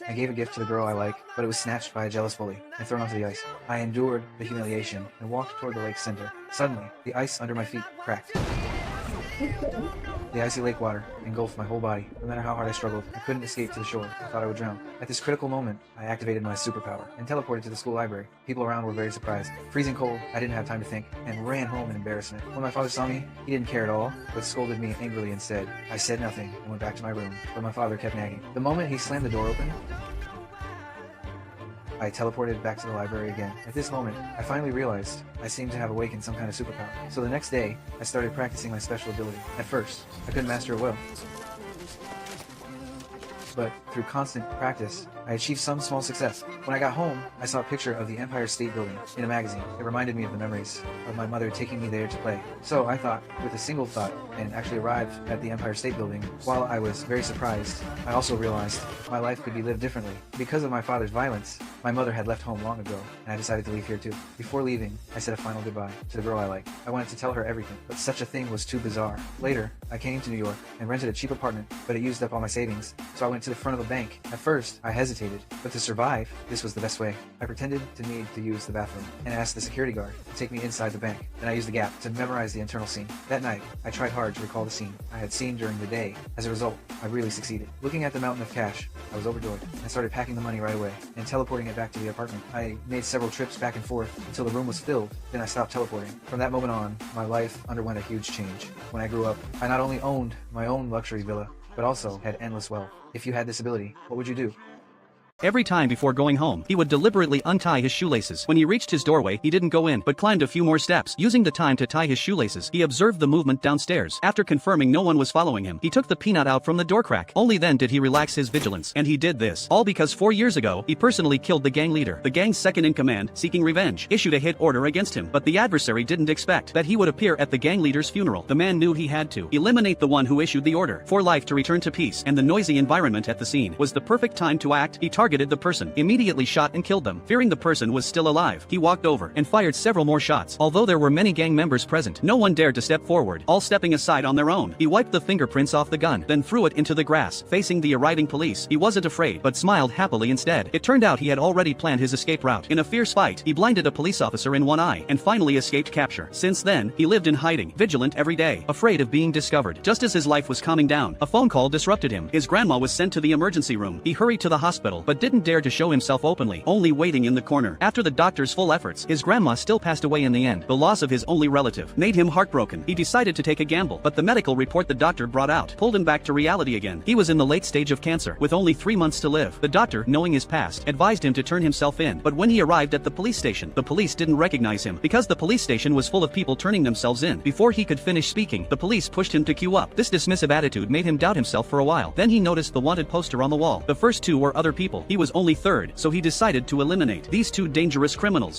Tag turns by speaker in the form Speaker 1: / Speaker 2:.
Speaker 1: I gave a gift to the girl I like, but it was snatched by a jealous bully and thrown onto the ice. I endured the humiliation and walked toward the lake's center. Suddenly, the ice under my feet cracked. The icy lake water engulfed my whole body. No matter how hard I struggled, I couldn't escape to the shore. I thought I would drown. At this critical moment, I activated my superpower and teleported to the school library. People around were very surprised. Freezing cold, I didn't have time to think and ran home in embarrassment. When my father saw me, he didn't care at all, but scolded me angrily instead. I said nothing and went back to my room, but my father kept nagging. The moment he slammed the door open, I teleported back to the library again. At this moment, I finally realized I seemed to have awakened some kind of superpower. So the next day, I started practicing my special ability. At first, I couldn't master it well, but through constant practice, I achieved some small success. When I got home, I saw a picture of the Empire State Building in a magazine. It reminded me of the memories of my mother taking me there to play. So I thought, with a single thought, and actually arrived at the Empire State Building. While I was very surprised, I also realized my life could be lived differently. Because of my father's violence, my mother had left home long ago, and I decided to leave here too. Before leaving, I said a final goodbye to the girl I like. I wanted to tell her everything, but such a thing was too bizarre. Later, I came to New York and rented a cheap apartment, but it used up all my savings, so I went to the front of a bank. At first, I hesitated, but to survive, this was the best way. I pretended to need to use the bathroom and asked the security guard to take me inside the bank. Then I used the gap to memorize the internal scene. That night, I tried hard to recall the scene I had seen during the day. As a result, I really succeeded. Looking at the mountain of cash, I was overjoyed. I started packing the money right away and teleporting it back to the apartment. I made several trips back and forth until the room was filled. Then I stopped teleporting. From that moment on, my life underwent a huge change. When I grew up, I not only owned my own luxury villa, but also had endless wealth. If you had this ability, what would you do?
Speaker 2: Every time before going home, he would deliberately untie his shoelaces. When he reached his doorway, he didn't go in, but climbed a few more steps. Using the time to tie his shoelaces, he observed the movement downstairs. After confirming no one was following him, he took the peanut out from the door crack. Only then did he relax his vigilance. And he did this, all because 4 years ago, he personally killed the gang leader. The gang's second-in-command, seeking revenge, issued a hit order against him. But the adversary didn't expect that he would appear at the gang leader's funeral. The man knew he had to eliminate the one who issued the order. For life to return to peace, and the noisy environment at the scene was the perfect time to act. He targeted the person, immediately shot and killed them. Fearing the person was still alive, he walked over and fired several more shots. Although there were many gang members present, no one dared to step forward, all stepping aside on their own. He wiped the fingerprints off the gun, then threw it into the grass, facing the arriving police. He wasn't afraid, but smiled happily instead. It turned out he had already planned his escape route. In a fierce fight, he blinded a police officer in one eye, and finally escaped capture. Since then, he lived in hiding, vigilant every day, afraid of being discovered. Just as his life was calming down, a phone call disrupted him. His grandma was sent to the emergency room. He hurried to the hospital, but didn't dare to show himself openly, only waiting in the corner. After the doctor's full efforts, his grandma still passed away in the end. The loss of his only relative made him heartbroken. He decided to take a gamble, but the medical report the doctor brought out pulled him back to reality again. He was in the late stage of cancer, with only 3 months to live. The doctor, knowing his past, advised him to turn himself in, but when he arrived at the police station, the police didn't recognize him, because the police station was full of people turning themselves in. Before he could finish speaking, the police pushed him to queue up. This dismissive attitude made him doubt himself for a while. Then he noticed the wanted poster on the wall. The first two were other people. He was only third, so he decided to eliminate these two dangerous criminals.